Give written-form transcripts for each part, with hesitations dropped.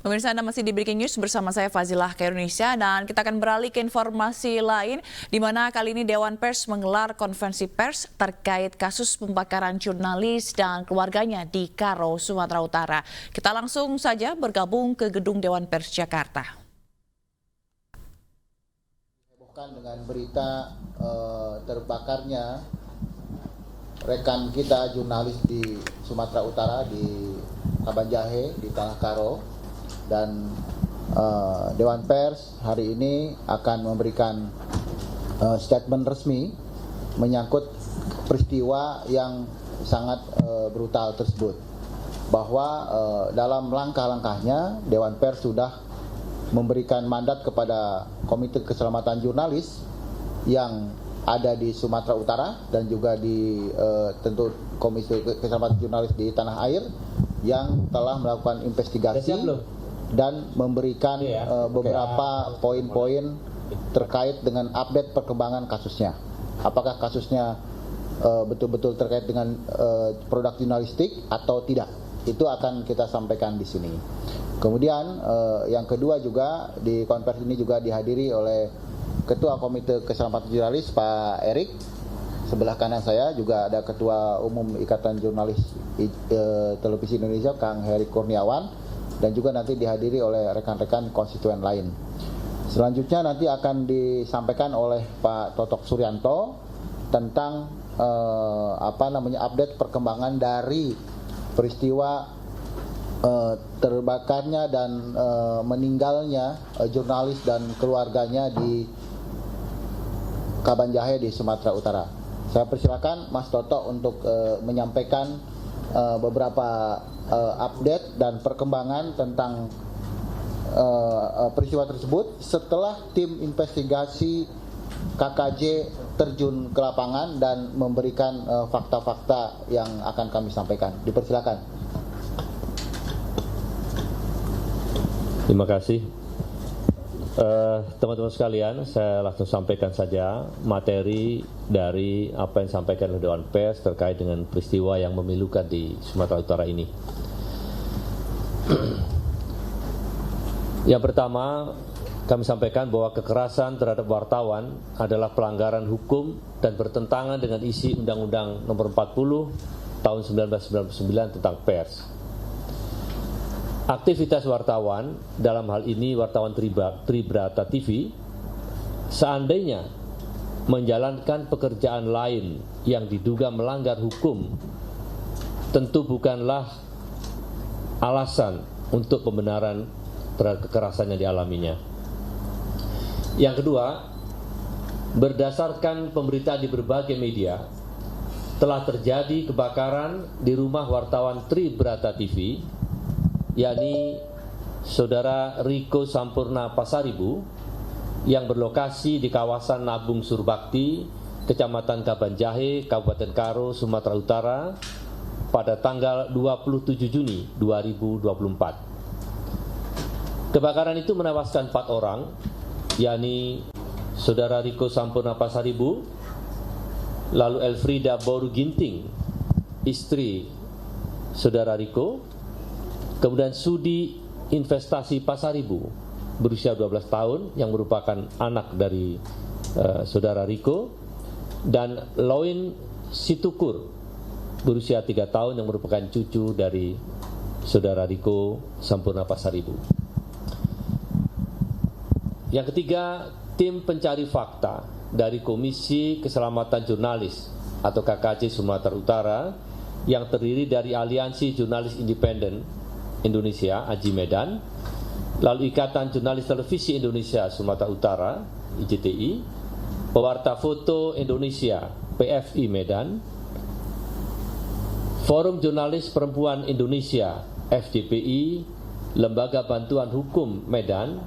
Pemirsa, Anda masih di Breaking News bersama saya Fazilah Indonesia dan kita akan beralih ke informasi lain di mana kali ini Dewan Pers menggelar konferensi pers terkait kasus pembakaran jurnalis dan keluarganya di Karo, Sumatera Utara. Kita langsung saja bergabung ke gedung Dewan Pers Jakarta. Dengan berita terbakarnya rekan kita jurnalis di Sumatera Utara di Kabanjahe di Tanah Karo, dan Dewan Pers hari ini akan memberikan statement resmi menyangkut peristiwa yang sangat brutal tersebut, bahwa dalam langkah-langkahnya Dewan Pers sudah memberikan mandat kepada Komite Keselamatan Jurnalis yang ada di Sumatera Utara dan juga di tentu Komite Keselamatan Jurnalis di tanah air yang telah melakukan investigasi dan memberikan beberapa poin-poin terkait dengan update perkembangan kasusnya. Apakah kasusnya betul-betul terkait dengan produk jurnalistik atau tidak? Itu akan kita sampaikan di sini. Kemudian yang kedua juga di konferensi ini juga dihadiri oleh Ketua Komite Keselamatan Jurnalis Pak Erik. Sebelah kanan saya juga ada Ketua Umum Ikatan Jurnalis Televisi Indonesia Kang Heri Kurniawan, dan juga nanti dihadiri oleh rekan-rekan konstituen lain. Selanjutnya nanti akan disampaikan oleh Pak Totok Suryanto tentang update perkembangan dari peristiwa terbakarnya dan meninggalnya jurnalis dan keluarganya di Kabanjahe di Sumatera Utara. Saya persilakan Mas Toto untuk menyampaikan beberapa update dan perkembangan tentang peristiwa tersebut setelah tim investigasi KKJ terjun ke lapangan dan memberikan fakta-fakta yang akan kami sampaikan. Dipersilakan. Terima kasih. Teman-teman sekalian, saya langsung sampaikan saja materi dari apa yang disampaikan oleh Dewan Pers terkait dengan peristiwa yang memilukan di Sumatera Utara ini. Yang pertama, kami sampaikan bahwa kekerasan terhadap wartawan adalah pelanggaran hukum dan bertentangan dengan isi Undang-Undang Nomor 40 Tahun 1999 tentang pers. Aktivitas wartawan, dalam hal ini wartawan Tribrata TV, seandainya menjalankan pekerjaan lain yang diduga melanggar hukum, tentu bukanlah alasan untuk pembenaran terhadap kekerasan yang dialaminya. Yang kedua, berdasarkan pemberitaan di berbagai media, telah terjadi kebakaran di rumah wartawan Tribrata TV, yakni Saudara Riko Sampurna Pasaribu, yang berlokasi di kawasan Nabung Surbakti, Kecamatan Kabanjahe, Kabupaten Karo, Sumatera Utara, pada tanggal 27 Juni 2024. Kebakaran itu menewaskan 4 orang, yakni Saudara Riko Sampurna Pasaribu, lalu Elfrida Boru Ginting, istri Saudara Riko, kemudian Sudi Investasi Pasaribu berusia 12 tahun yang merupakan anak dari Saudara Riko, dan Loin Situkur berusia 3 tahun yang merupakan cucu dari Saudara Riko Sampurna Pasaribu. Yang ketiga, tim pencari fakta dari Komisi Keselamatan Jurnalis atau KKJ Sumatera Utara yang terdiri dari Aliansi Jurnalis Independen Indonesia Aji Medan, lalu Ikatan Jurnalis Televisi Indonesia Sumatera Utara IJTI, Pewarta Foto Indonesia PFI Medan, Forum Jurnalis Perempuan Indonesia FJPI, Lembaga Bantuan Hukum Medan,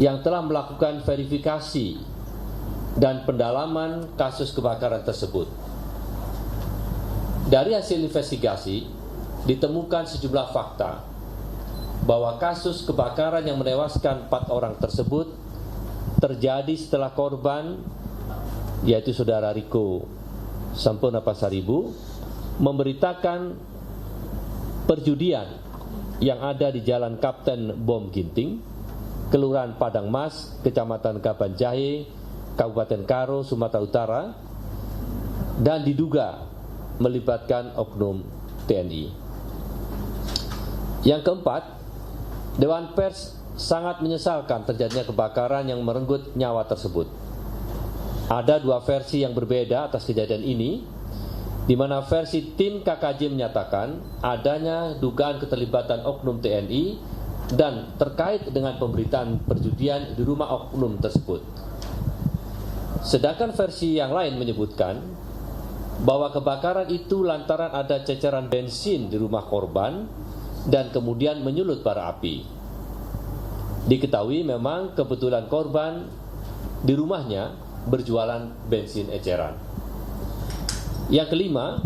yang telah melakukan verifikasi dan pendalaman kasus kebakaran tersebut. Dari hasil investigasi ditemukan sejumlah fakta bahwa kasus kebakaran yang menewaskan 4 orang tersebut terjadi setelah korban, yaitu Saudara Riko Sampurna Pasaribu, memberitakan perjudian yang ada di Jalan Kapten Bom Ginting, Kelurahan Padang Mas, Kecamatan Kabanjahe, Kabupaten Karo, Sumatera Utara, dan diduga melibatkan oknum TNI. Yang keempat, Dewan Pers sangat menyesalkan terjadinya kebakaran yang merenggut nyawa tersebut. Ada dua versi yang berbeda atas kejadian ini, di mana versi tim KKJ menyatakan adanya dugaan keterlibatan oknum TNI dan terkait dengan pemberitaan perjudian di rumah oknum tersebut. Sedangkan versi yang lain menyebutkan bahwa kebakaran itu lantaran ada ceceran bensin di rumah korban dan kemudian menyulut bara api. Diketahui memang kebetulan korban di rumahnya berjualan bensin eceran. Yang kelima,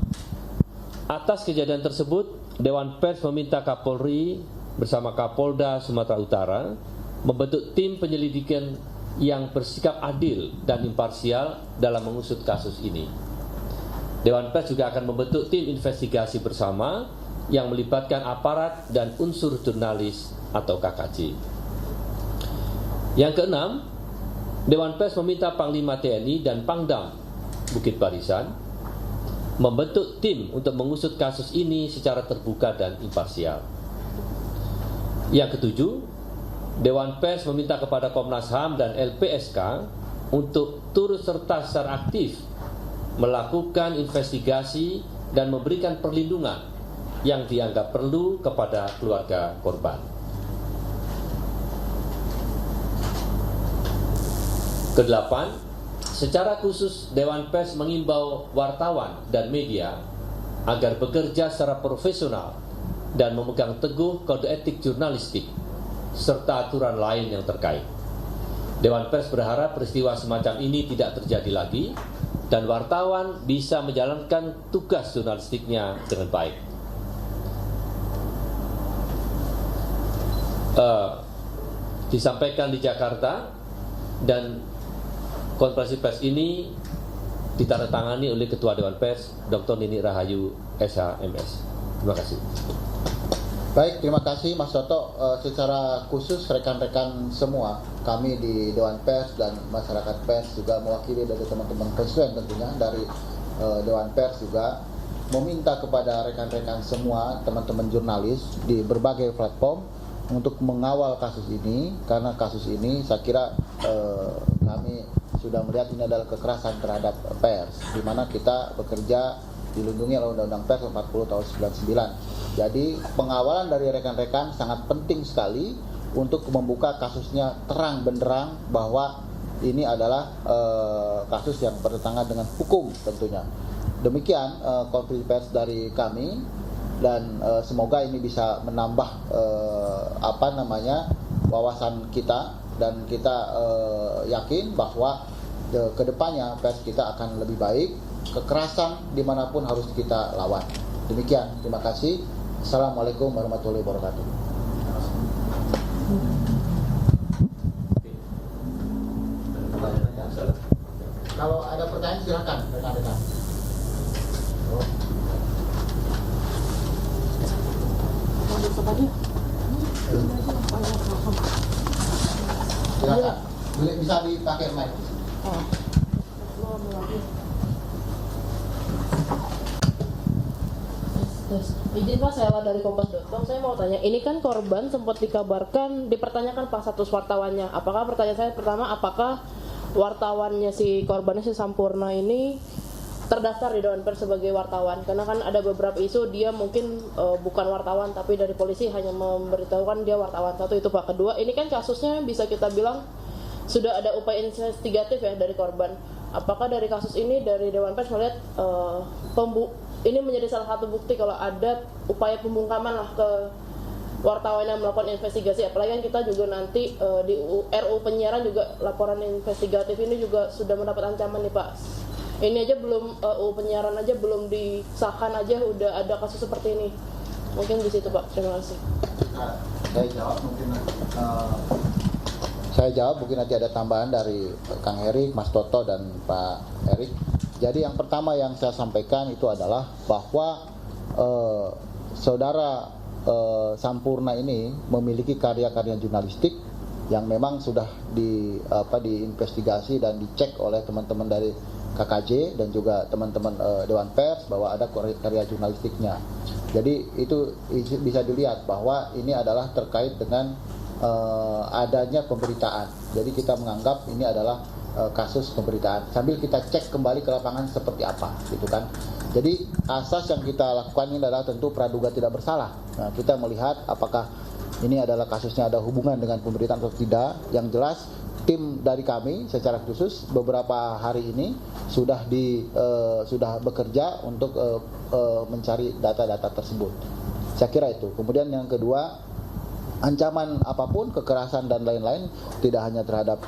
atas kejadian tersebut, Dewan Pers meminta Kapolri bersama Kapolda Sumatera Utara membentuk tim penyelidikan yang bersikap adil dan imparsial dalam mengusut kasus ini. Dewan Pers juga akan membentuk tim investigasi bersama yang melibatkan aparat dan unsur jurnalis atau KKJ. Yang keenam, Dewan Pers meminta Panglima TNI dan Pangdam Bukit Barisan membentuk tim untuk mengusut kasus ini secara terbuka dan imparsial. Yang ketujuh, Dewan Pers meminta kepada Komnas HAM dan LPSK untuk turut serta secara aktif melakukan investigasi dan memberikan perlindungan yang dianggap perlu kepada keluarga korban. Kedelapan, secara khusus Dewan Pers mengimbau wartawan dan media agar bekerja secara profesional dan memegang teguh kode etik jurnalistik serta aturan lain yang terkait. Dewan Pers berharap peristiwa semacam ini tidak terjadi lagi dan wartawan bisa menjalankan tugas jurnalistiknya dengan baik. Disampaikan di Jakarta dan konferensi pers ini ditandatangani oleh Ketua Dewan Pers Dr. Nini Rahayu SHMS. Terima kasih. Baik, terima kasih Mas Toto. Secara khusus rekan-rekan semua, kami di Dewan Pers dan masyarakat pers juga mewakili dari teman-teman konstituen tentunya dari Dewan Pers juga meminta kepada rekan-rekan semua, teman-teman jurnalis di berbagai platform untuk mengawal kasus ini, karena kasus ini saya kira kami sudah melihat ini adalah kekerasan terhadap pers, di mana kita bekerja dilindungi oleh Undang-Undang Pers 40 tahun 99. Jadi pengawalan dari rekan-rekan sangat penting sekali untuk membuka kasusnya terang benderang bahwa ini adalah kasus yang bertentangan dengan hukum tentunya. Demikian konferensi pers dari kami dan semoga ini bisa menambah wawasan kita dan kita yakin bahwa kedepannya pers kita akan lebih baik. Kekerasan dimanapun harus kita lawan. Demikian, terima kasih. Assalamualaikum warahmatullahi wabarakatuh. Kalau ada pertanyaan silakan rekan-rekan. Silakan. Bisa dipakai mic. Izin Pak, saya dari Kompas.com. Saya mau tanya, ini kan korban sempat dikabarkan, dipertanyakan Pak status wartawannya. Apakah, pertanyaan saya pertama, apakah wartawannya si korbannya si Sampurna ini terdaftar di Dewan Pers sebagai wartawan? Karena kan ada beberapa isu dia mungkin bukan wartawan, tapi dari polisi hanya memberitahukan dia wartawan. Satu itu Pak. Kedua, ini kan kasusnya bisa kita bilang sudah ada upaya investigatif ya dari korban. Apakah dari kasus ini dari Dewan Pers melihat ini menjadi salah satu bukti kalau ada upaya pembungkaman lah ke wartawan yang melakukan investigasi, apalagi kan kita juga nanti di RU penyiaran juga laporan investigatif ini juga sudah mendapat ancaman nih Pak. Ini aja belum RU penyiaran aja belum disahkan aja udah ada kasus seperti ini. Mungkin di situ Pak. Terima kasih. Saya jawab mungkin nanti ada tambahan dari Kang Erik, Mas Toto dan Pak Erik. Jadi yang pertama yang saya sampaikan itu adalah bahwa saudara Sampurna ini memiliki karya-karya jurnalistik yang memang sudah diinvestigasi dan dicek oleh teman-teman dari KKJ dan juga teman-teman Dewan Pers bahwa ada karya jurnalistiknya. Jadi itu bisa dilihat bahwa ini adalah terkait dengan adanya pemberitaan. Jadi kita menganggap ini adalah kasus pemberitaan. Sambil kita cek kembali ke lapangan seperti apa, gitu kan. Jadi asas yang kita lakukan ini adalah tentu praduga tidak bersalah. Nah, kita melihat apakah ini adalah kasusnya ada hubungan dengan pemberitaan atau tidak. Yang jelas tim dari kami secara khusus beberapa hari ini sudah bekerja untuk mencari data-data tersebut. Saya kira itu. Kemudian yang kedua, ancaman apapun, kekerasan dan lain-lain tidak hanya terhadap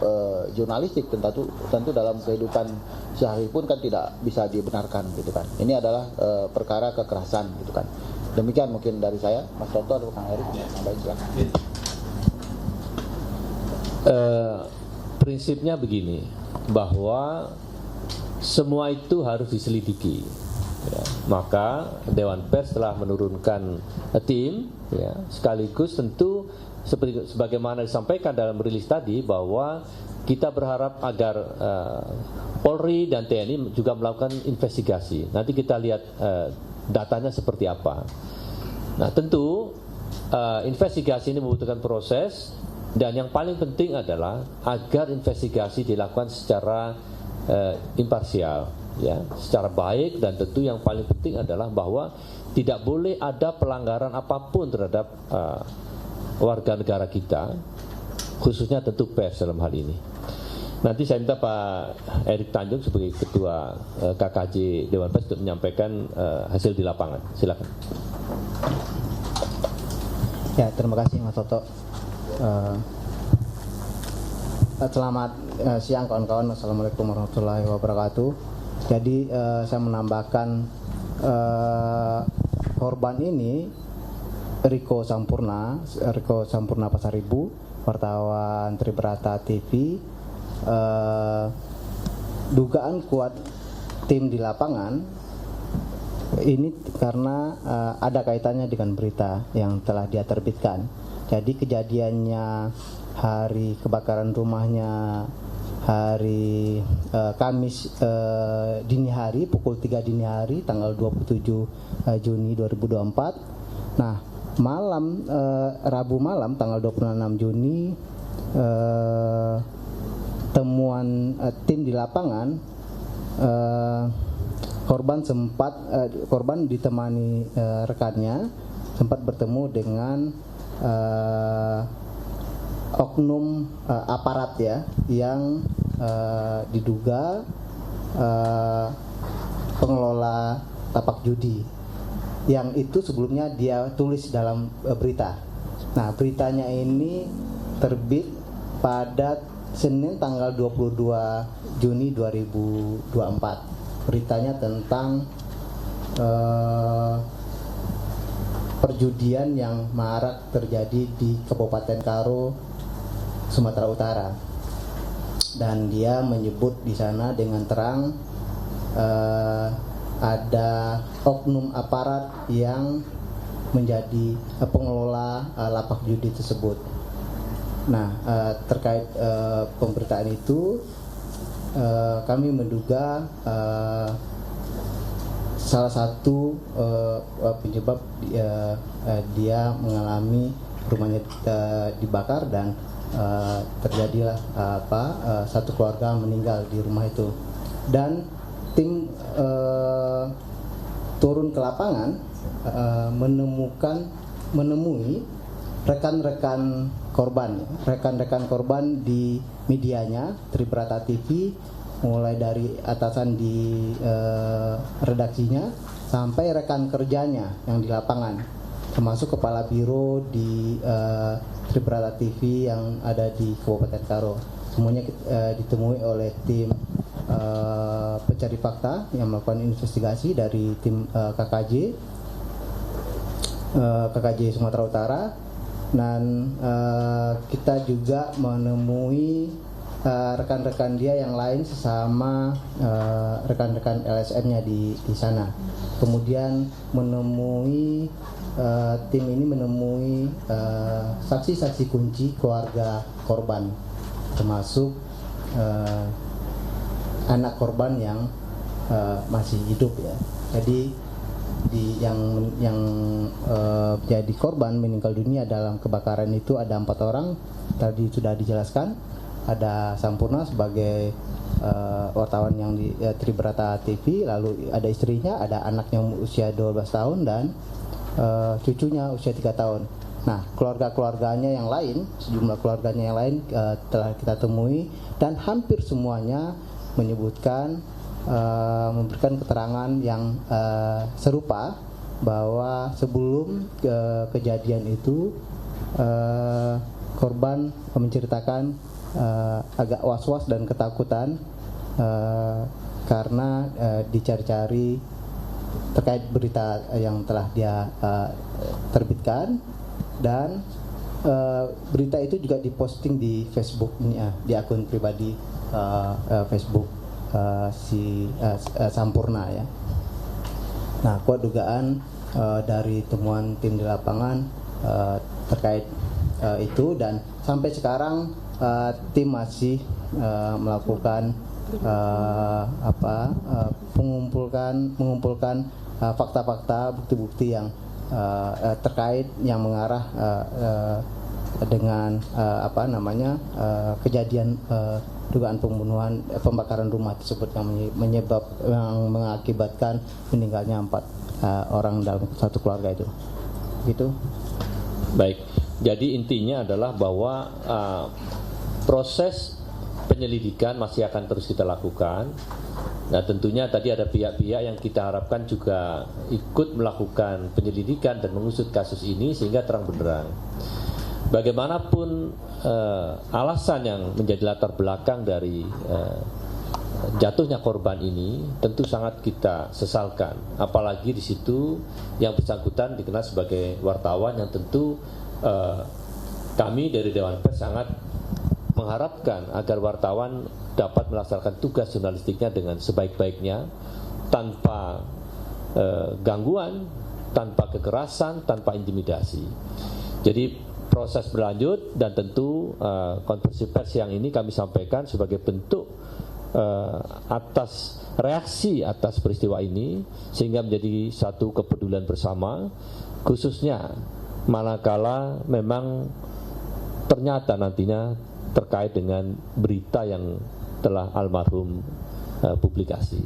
jurnalistik, tentu dalam kehidupan sehari pun kan tidak bisa dibenarkan, gitu kan. Ini adalah perkara kekerasan, gitu kan. Demikian mungkin dari saya, Mas Toto atau Kang Erik. Baik, silakan. Prinsipnya begini, bahwa semua itu harus diselidiki. Ya, maka Dewan Pers telah menurunkan tim, ya, sekaligus tentu sebagaimana disampaikan dalam rilis tadi bahwa kita berharap agar Polri dan TNI juga melakukan investigasi. Nanti kita lihat datanya seperti apa. Nah, tentu investigasi ini membutuhkan proses, dan yang paling penting adalah agar investigasi dilakukan secara imparsial, ya, secara baik, dan tentu yang paling penting adalah bahwa tidak boleh ada pelanggaran apapun terhadap warga negara kita, khususnya tentu pers dalam hal ini. Nanti saya minta Pak Erik Tanjung sebagai Ketua KKJ Dewan Pers untuk menyampaikan hasil di lapangan. Silakan. Ya, terima kasih Mas Toto. Selamat siang kawan-kawan. Assalamualaikum warahmatullahi wabarakatuh. Jadi saya menambahkan korban ini Riko Sampurna Pasaribu, wartawan Tribrata TV. Dugaan kuat tim di lapangan ini karena ada kaitannya dengan berita yang telah dia terbitkan. Jadi kejadiannya hari kebakaran rumahnya hari Kamis dini hari, pukul 3 dini hari tanggal 27 Juni 2024. Nah, malam Rabu malam tanggal 26 Juni temuan tim di lapangan, korban ditemani rekannya sempat bertemu dengan oknum aparat, ya, yang diduga pengelola lapak judi, yang itu sebelumnya dia tulis dalam berita. Nah, beritanya ini terbit pada Senin tanggal 22 Juni 2024. Beritanya tentang perjudian yang marak terjadi di Kabupaten Karo, Sumatera Utara. Dan dia menyebut di sana dengan terang ada oknum aparat yang menjadi pengelola lapak judi tersebut. Nah, terkait pemberitaan itu, kami menduga salah satu penyebab dia mengalami rumahnya dibakar dan terjadilah satu keluarga meninggal di rumah itu. Dan tim turun ke lapangan menemui rekan-rekan korban di medianya Tribrata TV, mulai dari atasan di redaksinya sampai rekan kerjanya yang di lapangan, termasuk kepala biro di Tribrata TV yang ada di Kabupaten Karo. Semuanya ditemui oleh tim pencari fakta yang melakukan investigasi dari tim KKJ Sumatera Utara. Dan kita juga menemui rekan-rekan dia yang lain sesama rekan-rekan LSM-nya di sana. Kemudian menemui tim ini menemui saksi-saksi kunci keluarga korban, termasuk anak korban yang masih hidup ya. Jadi yang jadi korban meninggal dunia dalam kebakaran itu ada 4 orang. Tadi sudah dijelaskan, ada Sampurna sebagai wartawan yang di Tribrata TV, lalu ada istrinya, ada anaknya usia 12 tahun dan cucunya usia 3 tahun. Nah, keluarga-keluarganya yang lain, sejumlah keluarganya yang lain telah kita temui dan hampir semuanya menyebutkan memberikan keterangan yang serupa bahwa sebelum kejadian itu korban menceritakan agak was-was dan ketakutan karena dicari-cari terkait berita yang telah dia terbitkan, dan berita itu juga diposting di Facebook-nya, di akun pribadi Facebook si Sampurna ya. Nah, kuat dugaan dari temuan tim di lapangan terkait itu, dan sampai sekarang tim masih melakukan mengumpulkan fakta-fakta, bukti-bukti yang terkait yang mengarah dengan kejadian dugaan pembunuhan, pembakaran rumah tersebut yang mengakibatkan meninggalnya 4 orang dalam satu keluarga itu. Gitu. Baik. Jadi intinya adalah bahwa proses penyelidikan masih akan terus kita lakukan. Nah, tentunya tadi ada pihak-pihak yang kita harapkan juga ikut melakukan penyelidikan dan mengusut kasus ini sehingga terang benderang. Bagaimanapun alasan yang menjadi latar belakang dari jatuhnya korban ini tentu sangat kita sesalkan. Apalagi di situ yang bersangkutan dikenal sebagai wartawan yang tentu kami dari Dewan Pers sangat mengharapkan agar wartawan dapat melaksanakan tugas jurnalistiknya dengan sebaik-baiknya, tanpa gangguan, tanpa kekerasan, tanpa intimidasi. Jadi proses berlanjut, dan tentu konferensi pers yang ini kami sampaikan sebagai bentuk atas reaksi atas peristiwa ini, sehingga menjadi satu kepedulian bersama, khususnya manakala memang ternyata nantinya terkait dengan berita yang telah almarhum publikasi.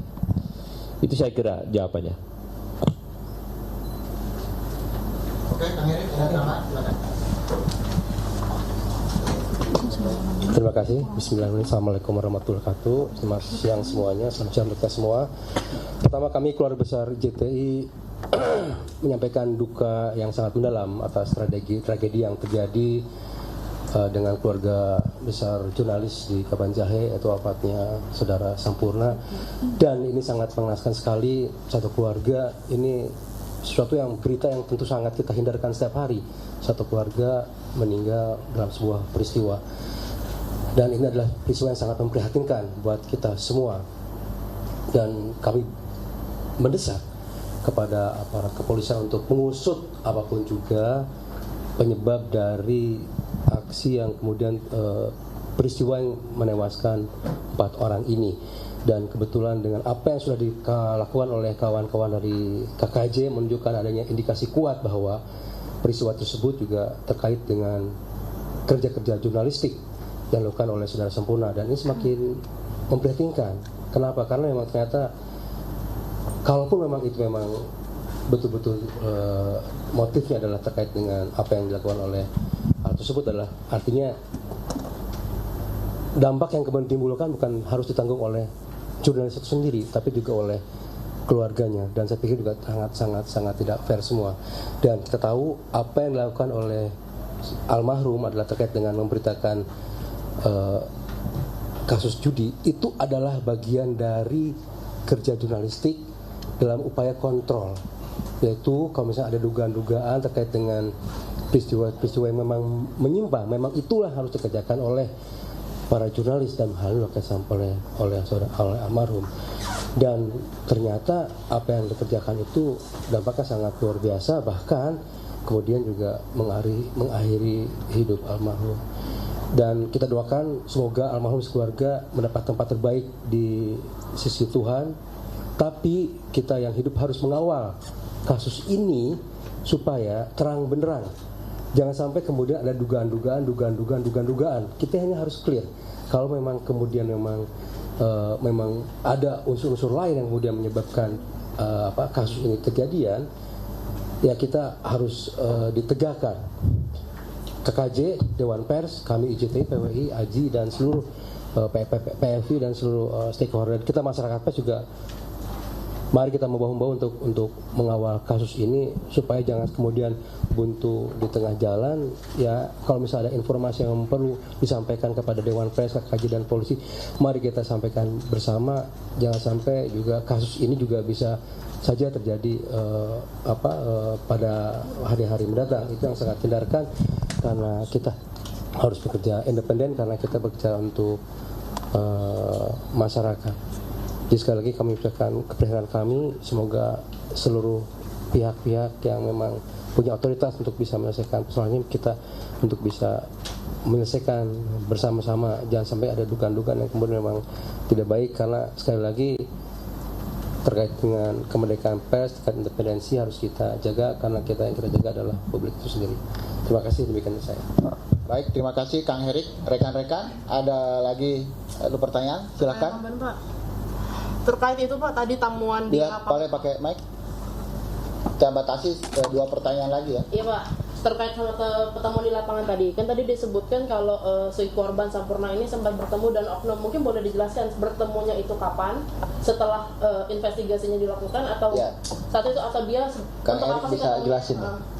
Itu saya kira jawabannya. Oke, Kang Heri, silakan. Terima kasih. Bismillahirrahmanirrahim. Assalamualaikum warahmatullahi wabarakatuh. Selamat siang semuanya. Selamat siang kita semua. Pertama, kami keluarga besar JTI menyampaikan duka yang sangat mendalam atas tragedi yang terjadi dengan keluarga besar jurnalis di Kabanjahe, yaitu wafatnya saudara Sampurna. Dan ini sangat mengenaskan sekali, satu keluarga ini sesuatu yang berita yang tentu sangat kita hindarkan setiap hari. Satu keluarga meninggal dalam sebuah peristiwa, dan ini adalah peristiwa yang sangat memprihatinkan buat kita semua. Dan kami mendesak kepada aparat kepolisian untuk mengusut apapun juga penyebab dari aksi yang kemudian peristiwa yang menewaskan 4 orang ini. Dan kebetulan dengan apa yang sudah dilakukan oleh kawan-kawan dari KKJ menunjukkan adanya indikasi kuat bahwa peristiwa tersebut juga terkait dengan kerja-kerja jurnalistik yang dilakukan oleh saudara Sampurna, dan ini semakin memprihatinkan. Kenapa? Karena memang ternyata kalaupun memang itu memang betul-betul motifnya adalah terkait dengan apa yang dilakukan oleh hal tersebut, adalah artinya dampak yang kemudian ditimbulkan bukan harus ditanggung oleh jurnalis itu sendiri, tapi juga oleh keluarganya. Dan saya pikir juga sangat tidak fair semua. Dan kita tahu apa yang dilakukan oleh almarhum adalah terkait dengan memberitakan kasus judi. Itu adalah bagian dari kerja jurnalistik dalam upaya kontrol, yaitu kalau misalnya ada dugaan-dugaan terkait dengan peristiwa-peristiwa yang memang menyimpang, memang itulah harus dikerjakan oleh para jurnalis, dan hal ini disampaikan oleh almarhum. Dan ternyata apa yang dikerjakan itu dampaknya sangat luar biasa, bahkan kemudian juga mengakhiri hidup almarhum. Dan kita doakan semoga almarhum sekeluarga mendapat tempat terbaik di sisi Tuhan. Tapi kita yang hidup harus mengawal kasus ini supaya terang benderang. Jangan sampai kemudian ada dugaan. Kita hanya harus clear. Kalau memang kemudian memang ada unsur-unsur lain yang kemudian menyebabkan kasus ini kejadian, ya kita harus ditegakkan. KKJ, Dewan Pers, kami IJTI, PWI, AJI dan seluruh PFI dan seluruh stakeholder kita masyarakat pers juga, mari kita membahu-membahu untuk mengawal kasus ini supaya jangan kemudian buntu di tengah jalan. Ya, kalau misalnya ada informasi yang perlu disampaikan kepada Dewan Pers, KKJ dan polisi, mari kita sampaikan bersama. Jangan sampai juga kasus ini juga bisa saja terjadi pada hari-hari mendatang. Itu yang sangat hindarkan, karena kita harus bekerja independen, karena kita bekerja untuk masyarakat. Jadi sekali lagi kami ucapkan keprihatinan kami, semoga seluruh pihak-pihak yang memang punya otoritas untuk bisa menyelesaikan persoalan ini, kita untuk bisa menyelesaikan bersama-sama. Jangan sampai ada dugaan-dugaan yang kemudian memang tidak baik, karena sekali lagi terkait dengan kemerdekaan pers, terkait independensi harus kita jaga, karena yang kita jaga adalah publik itu sendiri. Terima kasih, demikian dari saya. Baik, terima kasih Kang Herik. Rekan-rekan, ada lagi pertanyaan? Silakan. Terkait itu Pak, tadi tamuan di boleh pakai mic. Kita batasi 2 pertanyaan lagi ya. Iya Pak, terkait sama pertemuan di lapangan tadi, kan tadi disebutkan kalau si korban Sampurna ini sempat bertemu dan oknum, mungkin boleh dijelaskan bertemunya itu kapan? Setelah investigasinya dilakukan atau saat itu, atau dia Kang Erik bisa jelasin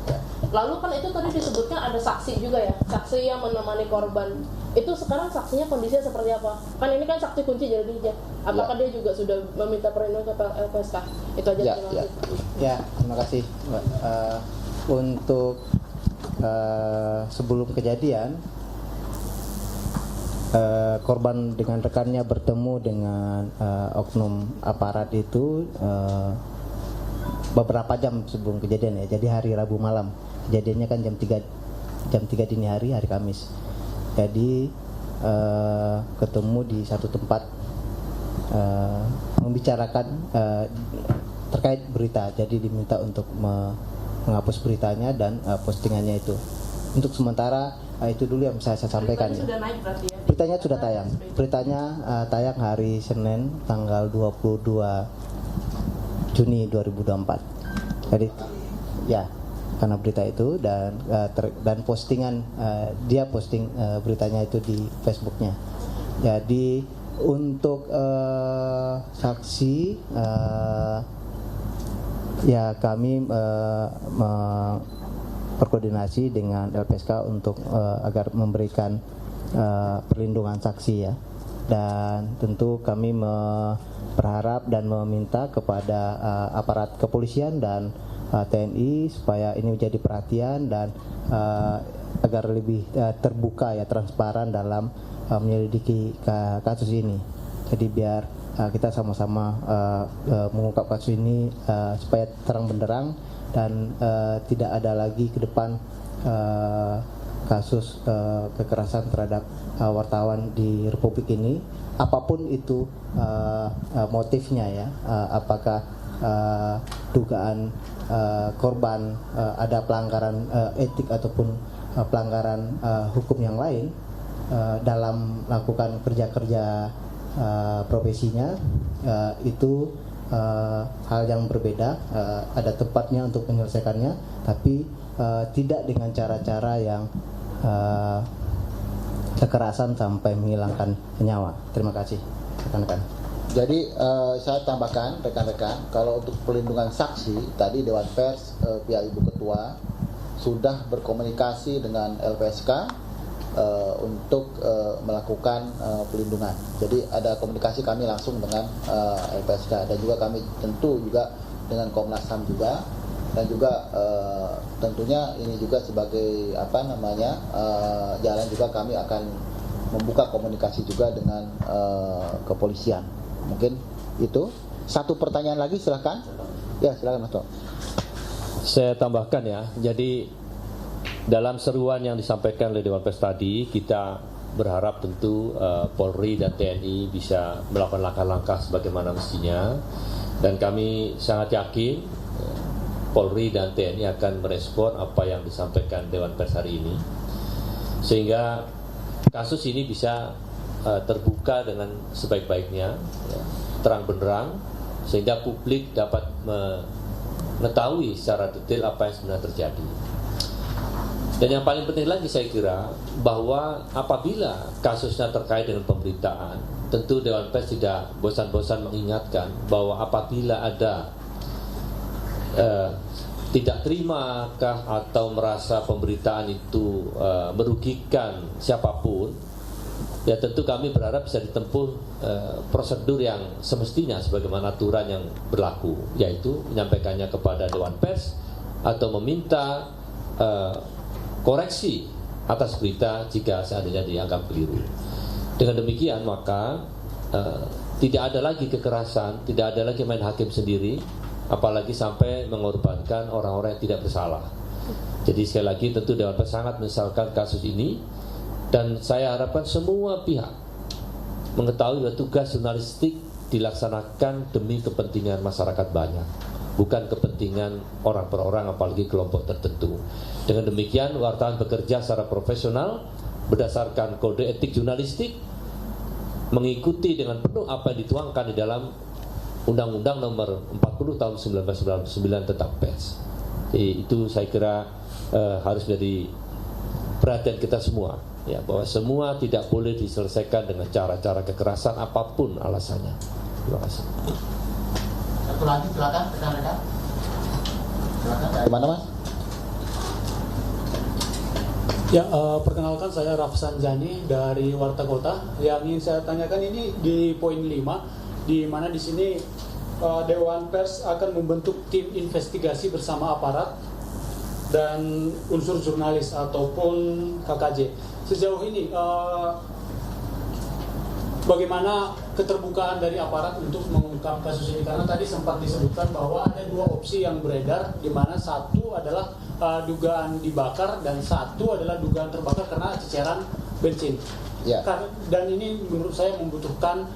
ya. Lalu kan itu tadi disebutkan ada saksi juga ya, saksi yang menemani korban. Itu sekarang saksinya kondisinya seperti apa? Kan ini kan saksi kunci jadinya. Apakah dia juga sudah meminta perlindungan ke LPSK? Itu aja, terima kasih. Ya, terima kasih Mbak. Untuk sebelum kejadian, korban dengan rekannya bertemu dengan oknum aparat itu beberapa jam sebelum kejadian ya. Jadi hari Rabu malam. Kejadiannya kan jam 3 dini hari Kamis. Jadi ketemu di satu tempat membicarakan terkait berita. Jadi diminta untuk menghapus beritanya dan postingannya itu. Untuk sementara itu dulu yang bisa saya sampaikan. Beritanya sudah naik berarti ya? Beritanya sudah tayang. Beritanya tayang hari Senin tanggal 22 Juni 2024. Jadi ya, karena berita itu dan postingan dia posting beritanya itu di Facebooknya. Jadi untuk saksi ya kami berkoordinasi dengan LPSK untuk agar memberikan perlindungan saksi ya. Dan tentu kami berharap dan meminta kepada aparat kepolisian dan TNI supaya ini menjadi perhatian dan agar lebih terbuka ya, transparan dalam menyelidiki kasus ini. Jadi biar kita sama-sama mengungkap kasus ini supaya terang benderang dan tidak ada lagi ke depan kasus kekerasan terhadap wartawan di Republik ini, apapun itu motifnya ya, apakah dugaan korban ada pelanggaran etik ataupun pelanggaran hukum yang lain dalam melakukan kerja-kerja profesinya, itu hal yang berbeda, ada tempatnya untuk menyelesaikannya, tapi tidak dengan cara-cara yang kekerasan sampai menghilangkan nyawa. Terima kasih rekan-rekan. Jadi saya tambahkan rekan-rekan, kalau untuk perlindungan saksi tadi Dewan Pers pihak Ibu Ketua sudah berkomunikasi dengan LPSK untuk melakukan pelindungan. Jadi ada komunikasi kami langsung dengan LPSK dan juga kami tentu juga dengan Komnas HAM juga, dan juga tentunya ini juga sebagai jalan juga kami akan membuka komunikasi juga dengan kepolisian. Mungkin itu. Satu pertanyaan lagi, silakan. Ya, silakan Mas Tok. Saya tambahkan ya, jadi dalam seruan yang disampaikan oleh Dewan Pers tadi, kita berharap tentu Polri dan TNI bisa melakukan langkah-langkah sebagaimana mestinya, dan kami sangat yakin Polri dan TNI akan merespon apa yang disampaikan Dewan Pers hari ini, sehingga kasus ini bisa terbuka dengan sebaik-baiknya, ya, terang benderang, sehingga publik dapat mengetahui secara detail apa yang sebenarnya terjadi. Dan yang paling penting lagi saya kira bahwa apabila kasusnya terkait dengan pemberitaan, tentu Dewan Pers tidak bosan-bosan mengingatkan bahwa apabila ada tidak terima kah atau merasa pemberitaan itu merugikan siapapun, ya tentu kami berharap bisa ditempuh prosedur yang semestinya sebagaimana aturan yang berlaku, yaitu menyampaikannya kepada Dewan Pers atau meminta koreksi atas berita jika seandainya dianggap keliru. Dengan demikian maka tidak ada lagi kekerasan, tidak ada lagi main hakim sendiri, apalagi sampai mengorbankan orang-orang yang tidak bersalah. Jadi sekali lagi tentu Dewan Pers sangat menyesalkan kasus ini, dan saya harapkan semua pihak mengetahui bahwa tugas jurnalistik dilaksanakan demi kepentingan masyarakat banyak, bukan kepentingan orang per orang apalagi kelompok tertentu. Dengan demikian wartawan bekerja secara profesional berdasarkan kode etik jurnalistik, mengikuti dengan penuh apa yang dituangkan di dalam Undang-Undang Nomor 40 Tahun 1999 tentang pers. Jadi itu saya kira harus menjadi perhatian kita semua, ya, bahwa semua tidak boleh diselesaikan dengan cara-cara kekerasan apapun alasannya. Terima kasih. Satu lagi silakan rekan-rekan. Silakan dari mana Mas? Ya, perkenalkan saya Rafsan Jani dari Warta Kota. Yang ingin saya tanyakan ini di poin 5, di mana di sini Dewan Pers akan membentuk tim investigasi bersama aparat dan unsur jurnalis ataupun KKJ. Sejauh ini bagaimana keterbukaan dari aparat untuk mengungkap kasus ini? Karena tadi sempat disebutkan bahwa ada dua opsi yang beredar, di mana satu adalah dugaan dibakar dan satu adalah dugaan terbakar karena ceceran bensin. Ya. Dan ini menurut saya membutuhkan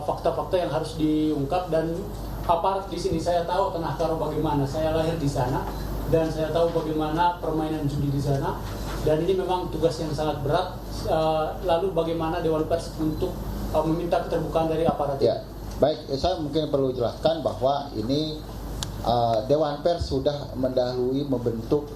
fakta-fakta yang harus diungkap, dan aparat di sini saya tahu Tanah Karo bagaimana, saya lahir di sana dan saya tahu bagaimana permainan judi di sana, dan ini memang tugas yang sangat berat. Lalu bagaimana Dewan Pers untuk meminta keterbukaan dari aparat? Ya, baik, saya mungkin perlu jelaskan bahwa ini Dewan Pers sudah mendahului membentuk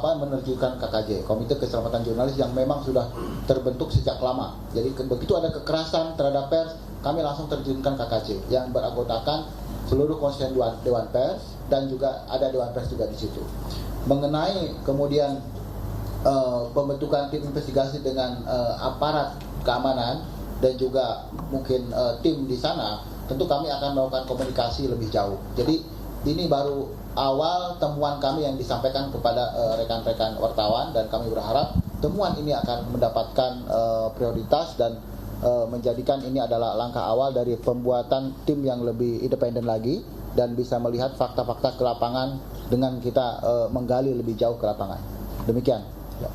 menerjunkan KKJ, Komite Keselamatan Jurnalis, yang memang sudah terbentuk sejak lama. Jadi begitu ada kekerasan terhadap pers, kami langsung terjunkan KKJ yang beranggotakan seluruh konstituen Dewan Pers, dan juga ada Dewan Pers juga di situ. Mengenai kemudian pembentukan tim investigasi dengan aparat keamanan dan juga mungkin tim di sana, tentu kami akan melakukan komunikasi lebih jauh. Jadi ini baru awal temuan kami yang disampaikan kepada rekan-rekan wartawan, dan kami berharap temuan ini akan mendapatkan prioritas dan menjadikan ini adalah langkah awal dari pembuatan tim yang lebih independen lagi dan bisa melihat fakta-fakta ke lapangan dengan kita menggali lebih jauh ke lapangan. Demikian. Ya.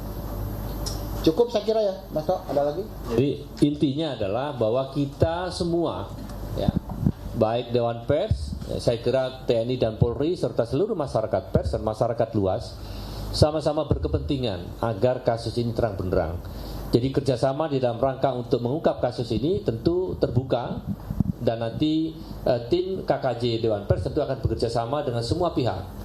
Cukup saya kira ya, Mas Tok, ada lagi? Jadi intinya adalah bahwa kita semua, ya, baik Dewan Pers, ya, saya kira TNI dan Polri serta seluruh masyarakat pers dan masyarakat luas sama-sama berkepentingan agar kasus ini terang benderang. Jadi kerjasama di dalam rangka untuk mengungkap kasus ini tentu terbuka, dan nanti tim KKJ Dewan Pers tentu akan bekerja sama dengan semua pihak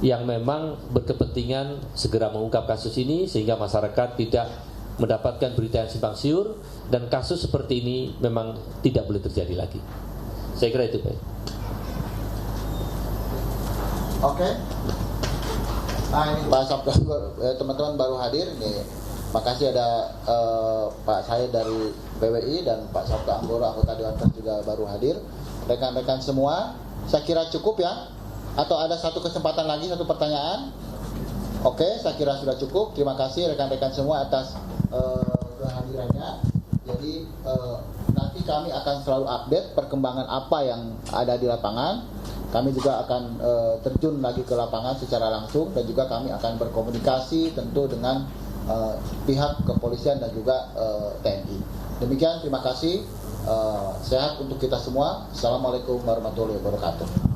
yang memang berkepentingan segera mengungkap kasus ini, sehingga masyarakat tidak mendapatkan berita yang simpang siur, dan kasus seperti ini memang tidak boleh terjadi lagi. Saya kira itu, Pak. Oke. Nah ini Pak Sabto, teman-teman baru hadir nih. Makasih ada Pak Syed dari PWI dan Pak Sabto Anggoro, anggota Dewan Pers juga baru hadir. Rekan-rekan semua, saya kira cukup ya. Atau ada satu kesempatan lagi, satu pertanyaan? Oke, saya kira sudah cukup. Terima kasih rekan-rekan semua atas kehadirannya. Jadi nanti kami akan selalu update perkembangan apa yang ada di lapangan. kami juga akan terjun lagi ke lapangan secara langsung, dan juga kami akan berkomunikasi tentu dengan pihak kepolisian dan juga TNI. Demikian, terima kasih. Sehat untuk kita semua. Assalamualaikum warahmatullahi wabarakatuh.